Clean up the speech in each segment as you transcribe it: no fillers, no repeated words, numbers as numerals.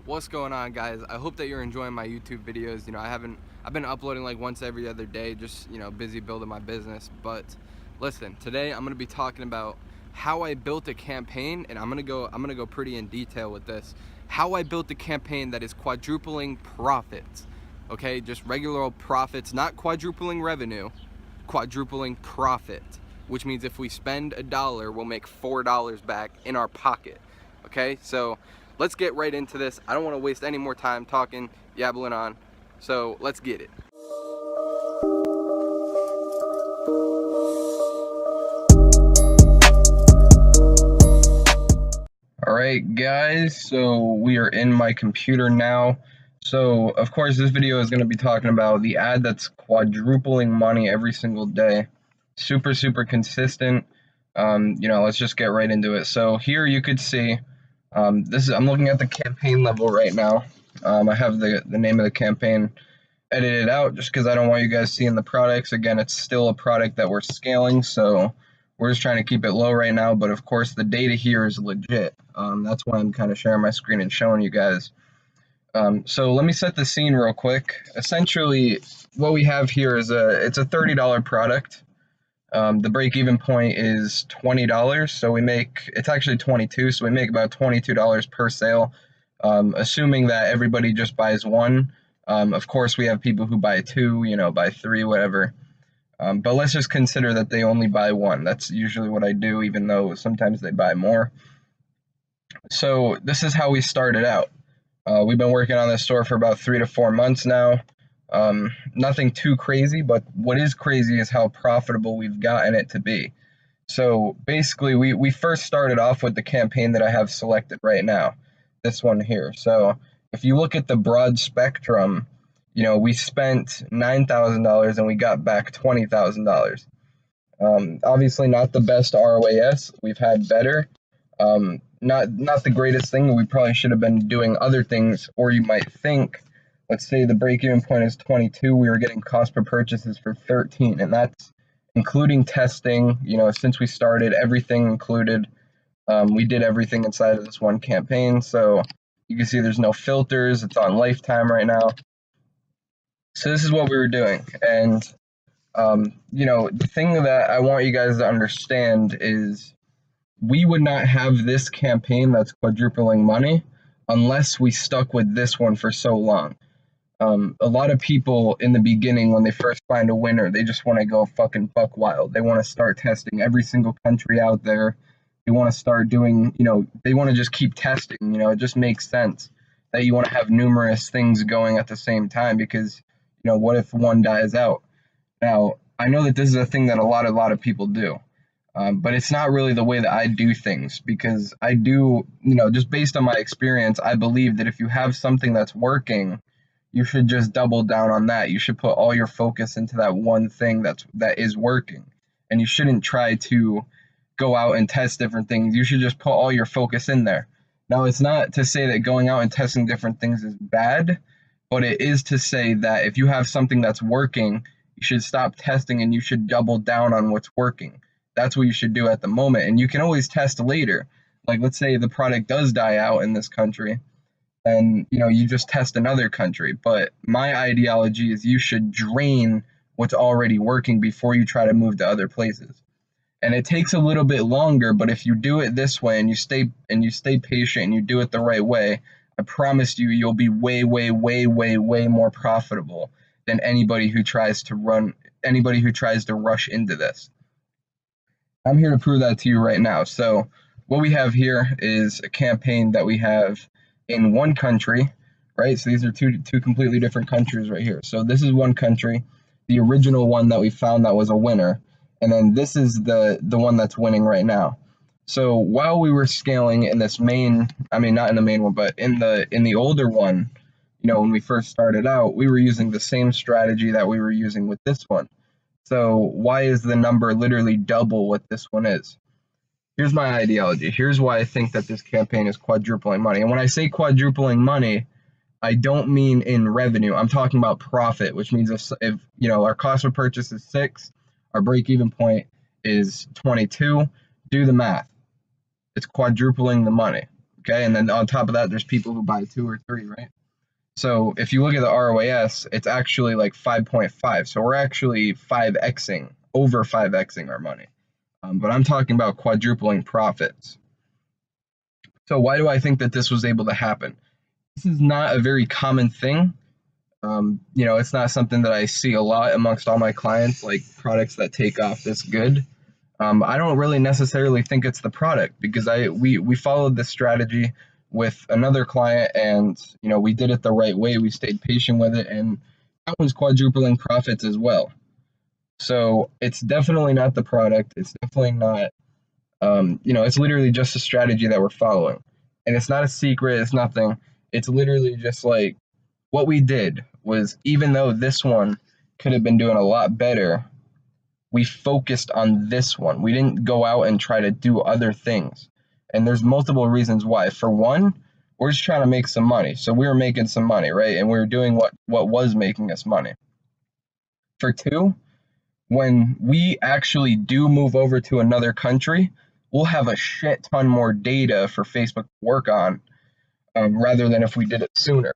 What's going on, guys? I hope that you're enjoying my YouTube videos. I've been uploading like once every other day, just busy building my business. But listen, today I'm gonna be talking about how I built a campaign, and I'm gonna go pretty in detail with this. How I built a campaign that is quadrupling profits. Okay, just regular old profits, not quadrupling revenue, quadrupling profit, which means if we spend $1, we'll make $4 back in our pocket. Okay, so let's get right into this. I don't want to waste any more time talking, yabbling on, so let's get it. Alright guys, so we are in my computer now. So of course this video is going to be talking about the ad that's quadrupling money every single day. Super consistent. Let's just get right into it. So here you could see, I'm looking at the campaign level right now. I have the name of the campaign edited out just because I don't want you guys seeing the products. Again, it's still a product that we're scaling, so we're just trying to keep it low right now, but of course the data here is legit. That's why I'm kind of sharing my screen and showing you guys. So let me set the scene real quick. Essentially, what we have here is it's a $30 product. The break-even point is $20, so it's actually $22, so we make about $22 per sale, assuming that everybody just buys one. Of course, we have people who buy two, buy three, whatever. But let's just consider that they only buy one. That's usually what I do, even though sometimes they buy more. So this is how we started out. We've been working on this store for about 3 to 4 months now. Nothing too crazy, but what is crazy is how profitable we've gotten it to be. So basically, we first started off with the campaign that I have selected right now, this one here. So if you look at the broad spectrum, we spent $9,000 and we got back $20,000. Obviously not the best ROAS. We've had better. Not the greatest thing. We probably should have been doing other things, or you might think, let's say the break-even point is 22, we were getting cost per purchases for 13, and that's including testing. Since we started, everything included. We did everything inside of this one campaign, so you can see there's no filters. It's on lifetime right now. So this is what we were doing, and the thing that I want you guys to understand is we would not have this campaign that's quadrupling money unless we stuck with this one for so long. A lot of people in the beginning, when they first find a winner, they just want to go fucking buck wild. They want to start testing every single country out there. They want to start doing, they want to just keep testing. It just makes sense that you want to have numerous things going at the same time because, what if one dies out? Now, I know that this is a thing that a lot of people do. But it's not really the way that I do things, because I do, just based on my experience, I believe that if you have something that's working, you should just double down on that. You should put all your focus into that one thing that is working. And you shouldn't try to go out and test different things. You should just put all your focus in there. Now, it's not to say that going out and testing different things is bad, but it is to say that if you have something that's working, you should stop testing and you should double down on what's working. That's what you should do at the moment. And you can always test later. Like, let's say the product does die out in this country, and you just test another country. But my ideology is you should drain what's already working before you try to move to other places. And it takes a little bit longer, but if you do it this way and you stay patient and you do it the right way, I promise you'll be way more profitable than anybody who tries to rush into this. I'm here to prove that to you right now. So what we have here is a campaign that we have in one country, right? So these are two completely different countries right here. So this is one country, the original one that we found that was a winner, and then this is the one that's winning right now. So while we were scaling in this not in the main one, but in the older one, when we first started out, we were using the same strategy that we were using with this one. So why is the number literally double what this one is? Here's my ideology. Here's why I think that this campaign is quadrupling money. And when I say quadrupling money, I don't mean in revenue. I'm talking about profit, which means if our cost of purchase is 6, our break-even point is 22, do the math. It's quadrupling the money, Okay, and then on top of that, there's people who buy 2 or 3, right? So if you look at the ROAS, it's actually like 5.5. So we're actually 5xing, over 5xing our money. But I'm talking about quadrupling profits. So why do I think that this was able to happen? This is not a very common thing. It's not something that I see a lot amongst all my clients, like products that take off this good. I don't really necessarily think it's the product, because we followed this strategy with another client, and we did it the right way. We stayed patient with it, and that was quadrupling profits as well. So it's definitely not the product. It's definitely not. It's literally just a strategy that we're following, and it's not a secret. It's nothing. It's literally just like what we did was, even though this one could have been doing a lot better, we focused on this one. We didn't go out and try to do other things. And there's multiple reasons why. For one, we're just trying to make some money. So we were making some money, right? And we were doing what was making us money. For two, when we actually do move over to another country, we'll have a shit ton more data for Facebook to work on, rather than if we did it sooner.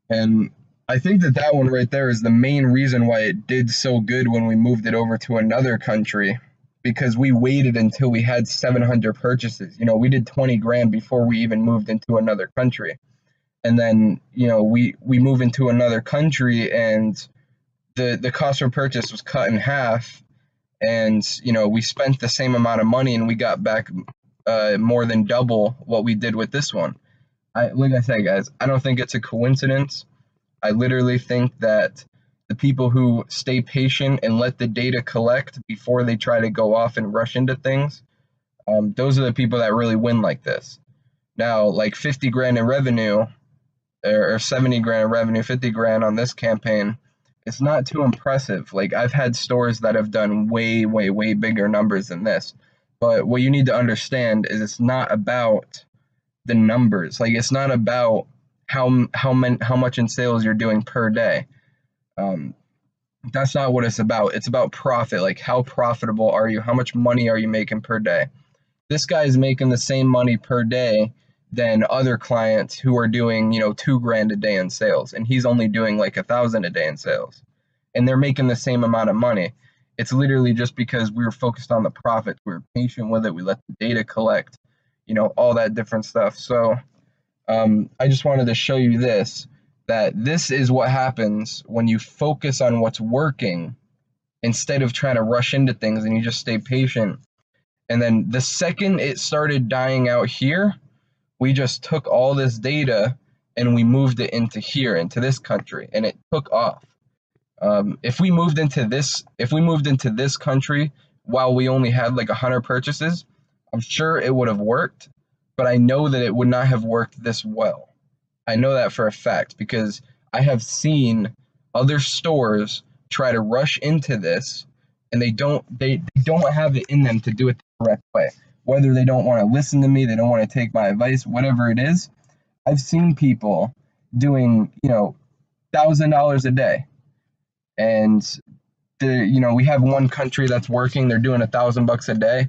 And I think that one right there is the main reason why it did so good when we moved it over to another country, because we waited until we had 700 purchases. We did 20 grand before we even moved into another country. And then, we move into another country, and the cost per purchase was cut in half. And, we spent the same amount of money, and we got back more than double what we did with this one. Like I said, guys, I don't think it's a coincidence. I literally think that the people who stay patient and let the data collect before they try to go off and rush into things, those are the people that really win like this. Now, like 50 grand in revenue, or 70 grand in revenue, 50 grand on this campaign, it's not too impressive. Like, I've had stores that have done way, way, way bigger numbers than this. But what you need to understand is it's not about the numbers. Like, it's not about how much in sales you're doing per day. That's not what it's about. It's about profit. Like, how profitable are you? How much money are you making per day? This guy is making the same money per day than other clients who are doing, 2 grand a day in sales, and he's only doing like 1,000 a day in sales, and they're making the same amount of money. It's literally just because we were focused on the profit. We were patient with it. We let the data collect, all that different stuff. So I just wanted to show you that this is what happens when you focus on what's working instead of trying to rush into things, and you just stay patient. And then the second it started dying out here, we just took all this data and we moved it into here, into this country, and it took off. If we moved into this country while we only had like 100 purchases, I'm sure it would have worked, but I know that it would not have worked this well. I know that for a fact, because I have seen other stores try to rush into this, and they don't have it in them to do it the correct way. Whether they don't want to listen to me, they don't want to take my advice, whatever it is. I've seen people doing, $1,000 a day, and we have one country that's working. They're doing $1,000 a day,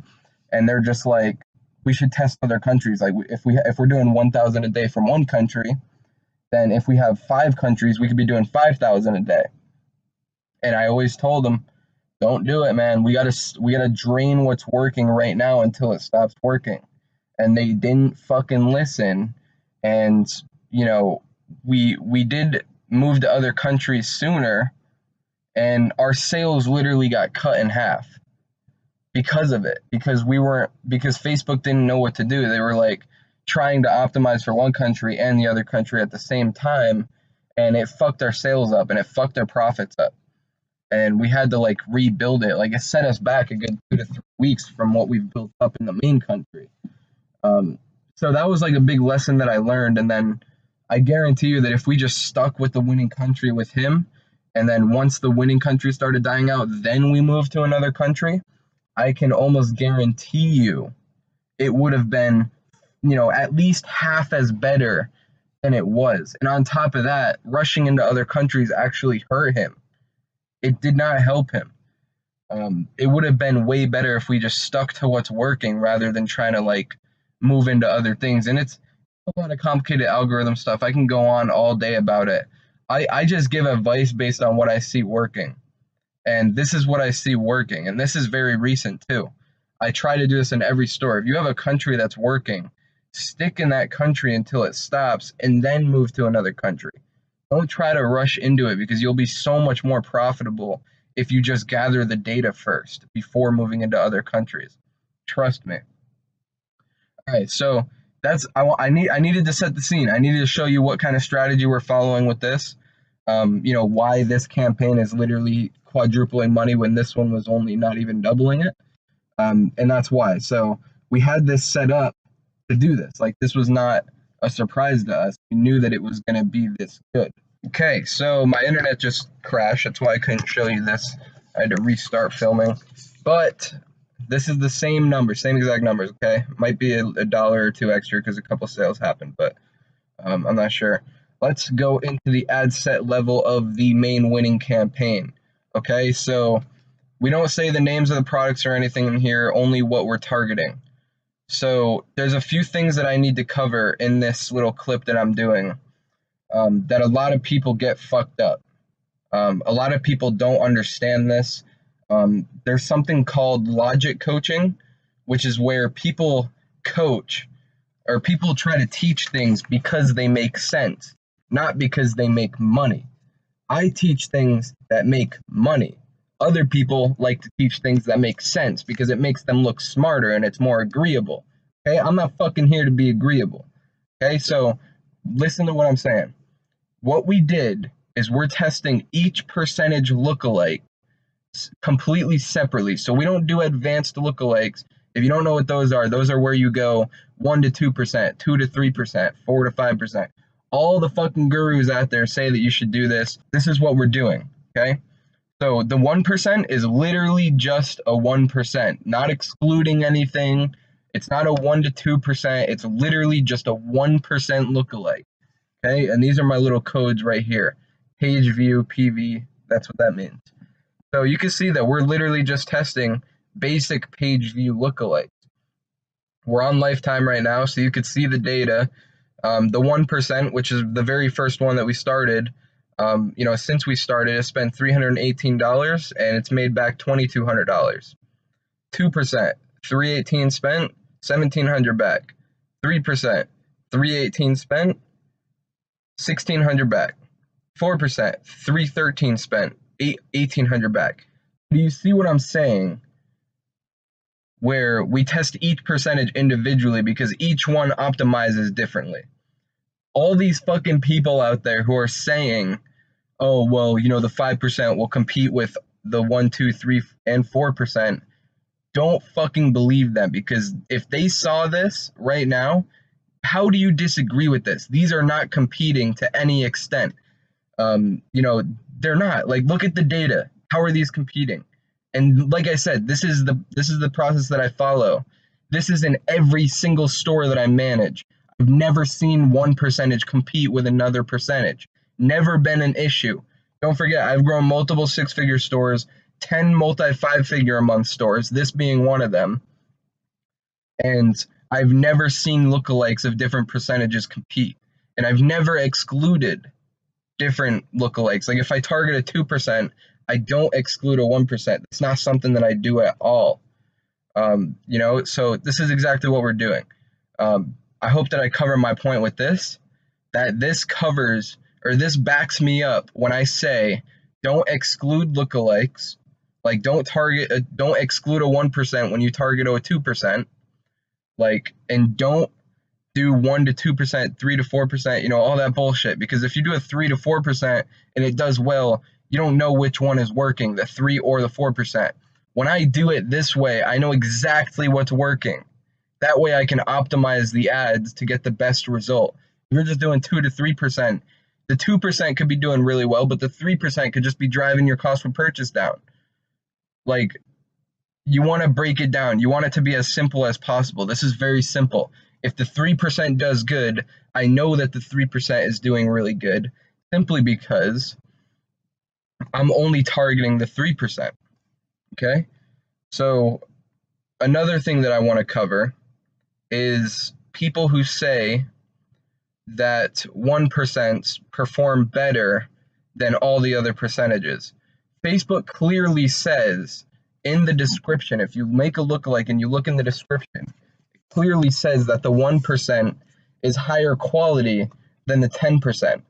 and they're just like, we should test other countries. Like, if we're doing 1,000 a day from one country, then if we have 5 countries, we could be doing 5,000 a day. And I always told them, don't do it, man. We gotta drain what's working right now until it stops working. And they didn't fucking listen. And we did move to other countries sooner, and our sales literally got cut in half because of it. Because Facebook didn't know what to do. They were like trying to optimize for one country and the other country at the same time, and it fucked our sales up, and it fucked our profits up. And we had to like rebuild it. Like, it set us back a good 2 to 3 weeks from what we've built up in the main country. So that was like a big lesson that I learned. And then I guarantee you that if we just stuck with the winning country with him, and then once the winning country started dying out, then we moved to another country, I can almost guarantee you it would have been, at least half as better than it was. And on top of that, rushing into other countries actually hurt him. It did not help him. It would have been way better if we just stuck to what's working rather than trying to like move into other things. And it's a lot of complicated algorithm stuff. I can go on all day about it. I just give advice based on what I see working. And this is what I see working. And this is very recent too. I try to do this in every store. If you have a country that's working, stick in that country until it stops and then move to another country. Don't try to rush into it because you'll be so much more profitable if you just gather the data first before moving into other countries. Trust me. All right, so I needed to set the scene. I needed to show you what kind of strategy we're following with this. Why this campaign is literally quadrupling money when this one was only not even doubling it. And that's why. So we had this set up to do this. Like, this was not a surprise to us. We knew that it was going to be this good. Okay, so my internet just crashed. That's why I couldn't show you this. I had to restart filming. But this is the same number, same exact numbers, okay? Might be a dollar or two extra because a couple sales happened, but I'm not sure. Let's go into the ad set level of the main winning campaign. Okay, so we don't say the names of the products or anything in here, only what we're targeting. So there's a few things that I need to cover in this little clip that I'm doing that a lot of people get fucked up. A lot of people don't understand this. There's something called logic coaching, which is where people coach or people try to teach things because they make sense, not because they make money. I teach things that make money. Other people like to teach things that make sense because it makes them look smarter and it's more agreeable. Okay, I'm not fucking here to be agreeable. Okay, so listen to what I'm saying. What we did is we're testing each percentage lookalike completely separately. So we don't do advanced lookalikes. If you don't know what those are where you go 1 to 2%, 2 to 3%, 4 to 5%. All the fucking gurus out there say that you should do this. This is what we're doing, okay? So the 1% is literally just a 1%, not excluding anything. It's not a 1 to 2%. It's literally just a 1% lookalike, okay? And these are my little codes right here. Page view, PV, that's what that means. So you can see that we're literally just testing basic page view lookalikes. We're on lifetime right now, so you could see the data. The 1%, which is the very first one that we started, since we started, it's spent $318 and it's made back $2,200. 2%, $318 spent, $1,700 back. 3%, $318 spent, $1,600 back. 4%, $313 spent, $1,800 back. Do you see what I'm saying? Where we test each percentage individually because each one optimizes differently. All these fucking people out there who are saying, oh, well, the 5% will compete with the 1, 2, 3, and 4%, don't fucking believe them, because if they saw this right now, how do you disagree with this? These are not competing to any extent. They're not. Like, look at the data. How are these competing? And like I said, this is the process that I follow. This is in every single store that I manage. I've never seen one percentage compete with another percentage. Never been an issue. Don't forget, I've grown multiple six-figure stores, 10 multi-five-figure a month stores, this being one of them. And I've never seen lookalikes of different percentages compete. And I've never excluded different lookalikes. Like, if I target a 2%, I don't exclude a 1%. It's not something that I do at all. So this is exactly what we're doing. I hope that I cover my point with this, that this covers, or this backs me up when I say don't exclude lookalikes. Like, don't exclude a 1% when you target a 2%. Like, and don't do 1 to 2%, 3 to 4%, all that bullshit. Because if you do a 3 to 4% and it does well, you don't know which one is working, the 3 or the 4%. When I do it this way, I know exactly what's working. That way I can optimize the ads to get the best result. If you're just doing 2 to 3%, the 2% could be doing really well, but the 3% could just be driving your cost per purchase down. Like, you want to break it down. You want it to be as simple as possible. This is very simple. If the 3% does good, I know that the 3% is doing really good simply because I'm only targeting the 3%. Okay? So another thing that I want to cover is people who say that 1% perform better than all the other percentages. Facebook clearly says in the description, if you make a lookalike and you look in the description, it clearly says that the 1% is higher quality than the 10%.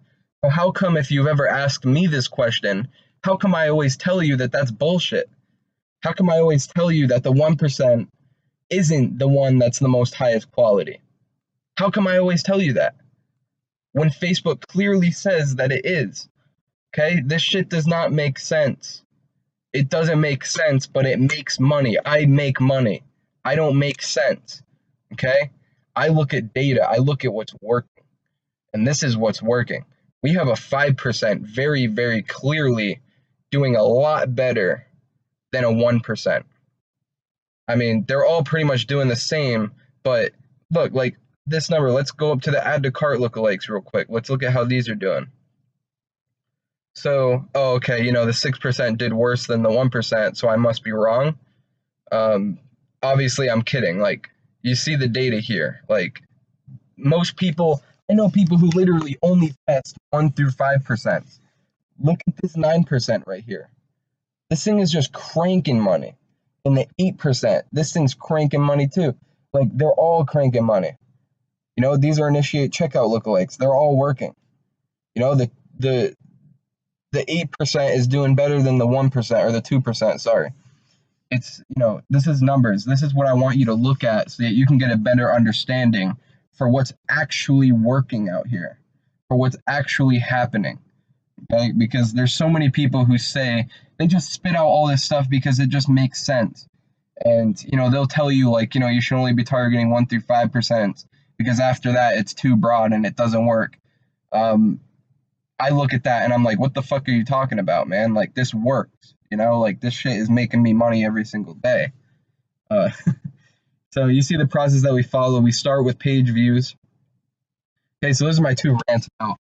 So how come, if you've ever asked me this question, how come I always tell you that that's bullshit? How come I always tell you that the 1% isn't the one that's the most highest quality? How come I always tell you that when Facebook clearly says that it is? Okay, this shit does not make sense. It doesn't make sense, but it makes money. I make money. I don't make sense. Okay, I look at data. I look at what's working, and this is what's working. We have a 5% very, very clearly doing a lot better than a 1%. I mean, they're all pretty much doing the same, but look, like this number, let's go up to the add to cart lookalikes real quick. Let's look at how these are doing. So, oh, okay, you know, the 6% did worse than the 1%, so I must be wrong. Obviously, I'm kidding. Like, you see the data here. Like, most people, I know people who literally only test 1 through 5%. Look at this 9% right here. This thing is just cranking money. And the 8%, this thing's cranking money too. Like, they're all cranking money. You know, these are initiate checkout lookalikes. They're all working. You know, the 8% is doing better than the 1% or the 2%, sorry. It's, you know, this is numbers. This is what I want you to look at so that you can get a better understanding for what's actually working out here, for what's actually happening. Okay? Because there's so many people who say they just spit out all this stuff because it just makes sense. And, you know, they'll tell you, like, you know, you should only be targeting 1 through 5% because after that it's too broad and it doesn't work. I look at that and I'm like, what the fuck are you talking about, man? Like, this works, you know, like this shit is making me money every single day. So you see the process that we follow. We start with page views. Okay, so those are my two rants about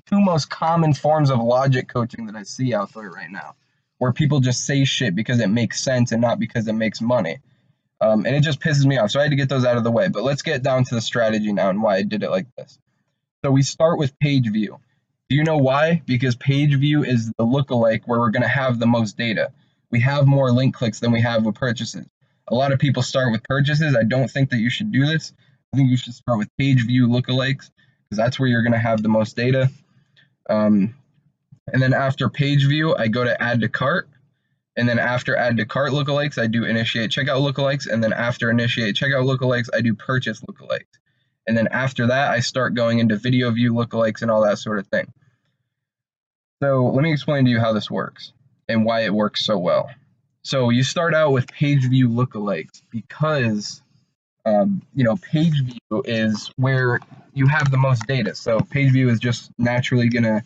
two most common forms of logic coaching that I see out there right now, where people just say shit because it makes sense and not because it makes money. And it just pisses me off. So I had to get those out of the way. But let's get down to the strategy now and why I did it like this. So we start with page view. Do you know why? Because page view is the lookalike where we're going to have the most data. We have more link clicks than we have with purchases. A lot of people start with purchases. I don't think that you should do this. I think you should start with page view lookalikes because that's where you're going to have the most data. And then after page view, I go to add to cart. And then after add to cart lookalikes, I do initiate checkout lookalikes. And then after initiate checkout lookalikes, I do purchase lookalikes. And then after that, I start going into video view lookalikes and all that sort of thing. So let me explain to you how this works and why it works so well. So you start out with page view lookalikes because, you know, page view is where you have the most data. So page view is just naturally going to,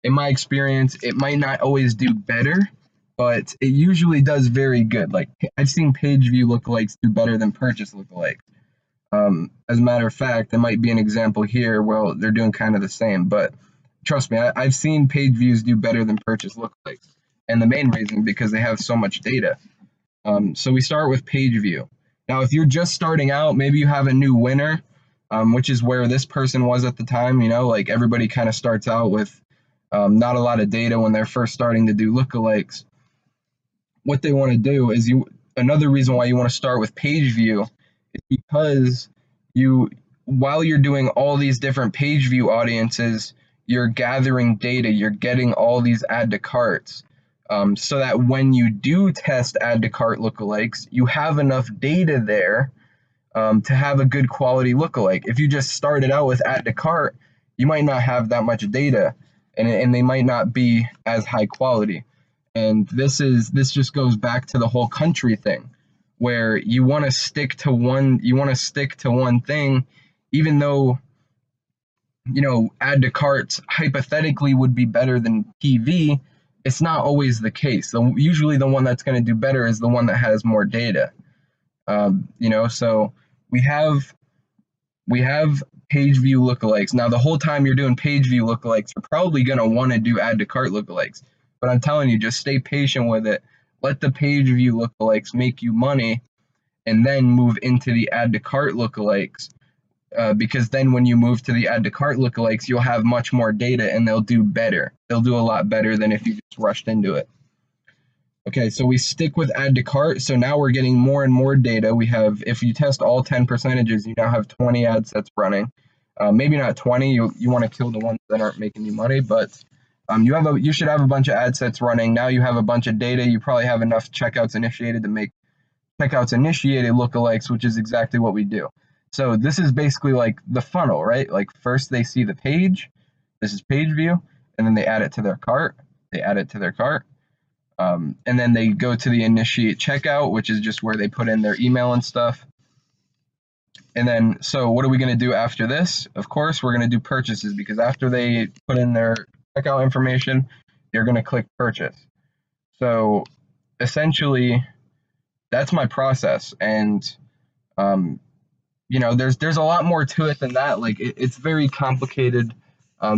in my experience, it might not always do better, but it usually does very good. Like, I've seen page view lookalikes do better than purchase lookalikes. As a matter of fact, there might be an example here where they're doing kind of the same, but trust me, I've seen page views do better than purchase lookalikes. And the main reason because they have so much data. So we start with page view. Now, if you're just starting out, maybe you have a new winner, which is where this person was at the time. You know, like everybody kind of starts out with not a lot of data when they're first starting to do lookalikes. What they want to do is another reason why you want to start with page view is because while you're doing all these different page view audiences, you're gathering data, you're getting all these add to carts, so that when you do test add to cart lookalikes, you have enough data there to have a good quality lookalike. If you just started out with add to cart, you might not have that much data, and they might not be as high quality. And this just goes back to the whole country thing, where you want to stick to one thing, even though, you know, add to carts hypothetically would be better than TV. It's not always the case. Usually the one that's going to do better is the one that has more data. You know, so we have page view lookalikes. Now, the whole time you're doing page view lookalikes, you're probably going to want to do add to cart lookalikes. But I'm telling you, just stay patient with it. Let the page view lookalikes make you money, and then move into the add to cart lookalikes. Because then when you move to the add to cart lookalikes, you'll have much more data and they'll do better. They'll do a lot better than if you just rushed into it. Okay, so we stick with add to cart. So now we're getting more and more data. We have, if you test all 10 percentages, you now have 20 ad sets running. Maybe not 20. You want to kill the ones that aren't making you money, but you should have a bunch of ad sets running. Now you have a bunch of data. You probably have enough checkouts initiated to make checkouts initiated lookalikes, which is exactly what we do. So this is basically like the funnel, right? Like first they see the page, this is page view, and then they add it to their cart. They add it to their cart. And then they go to the initiate checkout, which is just where they put in their email and stuff. And then, so what are we going to do after this? Of course, we're going to do purchases, because after they put in their checkout information, you're going to click purchase. So essentially, that's my process. And, you know, there's a lot more to it than that. Like it's very complicated.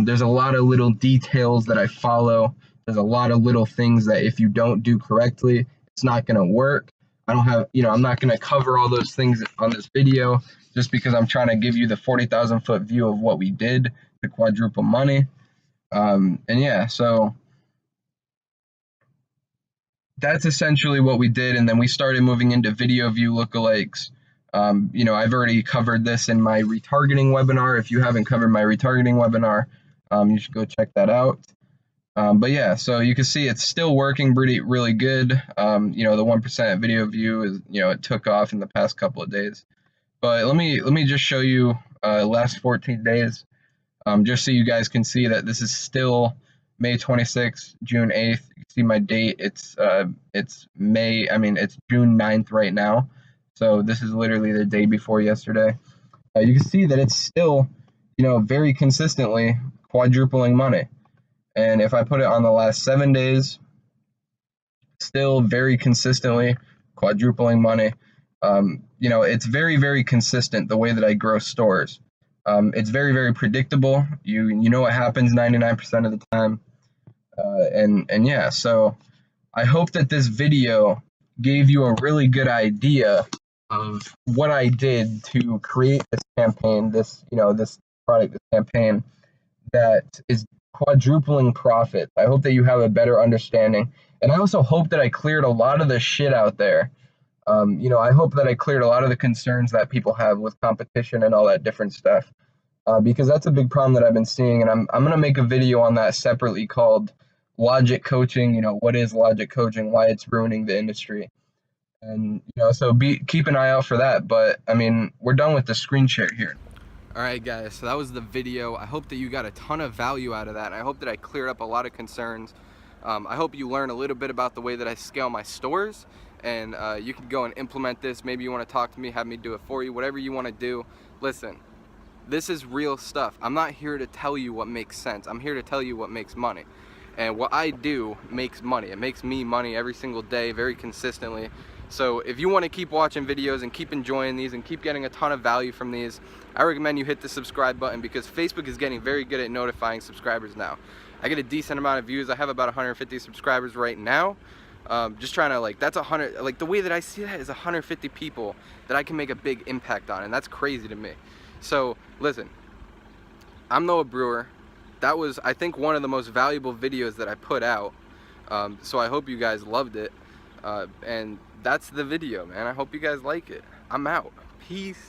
There's a lot of little details that I follow. There's a lot of little things that if you don't do correctly, it's not going to work. I don't have, you know, I'm not going to cover all those things on this video just because I'm trying to give you the 40,000 foot view of what we did to quadruple money. And yeah, so that's essentially what we did. And then we started moving into video view lookalikes. You know, I've already covered this in my retargeting webinar. If you haven't covered my retargeting webinar, you should go check that out. But yeah, so you can see it's still working really good. You know, the 1% video view is, you know, it took off in the past couple of days. But let me just show you last 14 days, just so you guys can see that this is still May 26th, June 8th. You can see my date. It's May. I mean, it's June 9th right now. So this is literally the day before yesterday. You can see that it's still, you know, very consistently quadrupling money. And if I put it on the last 7 days, still very consistently quadrupling money. You know, it's very consistent the way that I grow stores. It's very predictable. You know what happens 99% of the time. And yeah, so I hope that this video gave you a really good idea of what I did to create this campaign, this product, this campaign that is quadrupling profit. I hope that you have a better understanding. And I also hope that I cleared a lot of the shit out there. You know, I hope that I cleared a lot of the concerns that people have with competition and all that different stuff. Because that's a big problem that I've been seeing, and I'm going to make a video on that separately called Logic Coaching. You know, what is logic coaching, why it's ruining the industry. And, you know, so keep an eye out for that. But, I mean, we're done with the screen share here. Alright guys, so that was the video. I hope that you got a ton of value out of that. I hope that I cleared up a lot of concerns. I hope you learn a little bit about the way that I scale my stores, and you can go and implement this. Maybe you want to talk to me, have me do it for you, whatever you want to do. Listen, this is real stuff. I'm not here to tell you what makes sense. I'm here to tell you what makes money. And what I do makes money. It makes me money every single day, very consistently. So if you want to keep watching videos and keep enjoying these and keep getting a ton of value from these, I recommend you hit the subscribe button, because Facebook is getting very good at notifying subscribers now. I get a decent amount of views. I have about 150 subscribers right now. Just trying to, like, that's 100, like, the way that I see that is 150 people that I can make a big impact on, and that's crazy to me. So listen, I'm Noah Brewer. That was, I think, one of the most valuable videos that I put out. So I hope you guys loved it. And that's the video, man. I hope you guys like it. I'm out. Peace.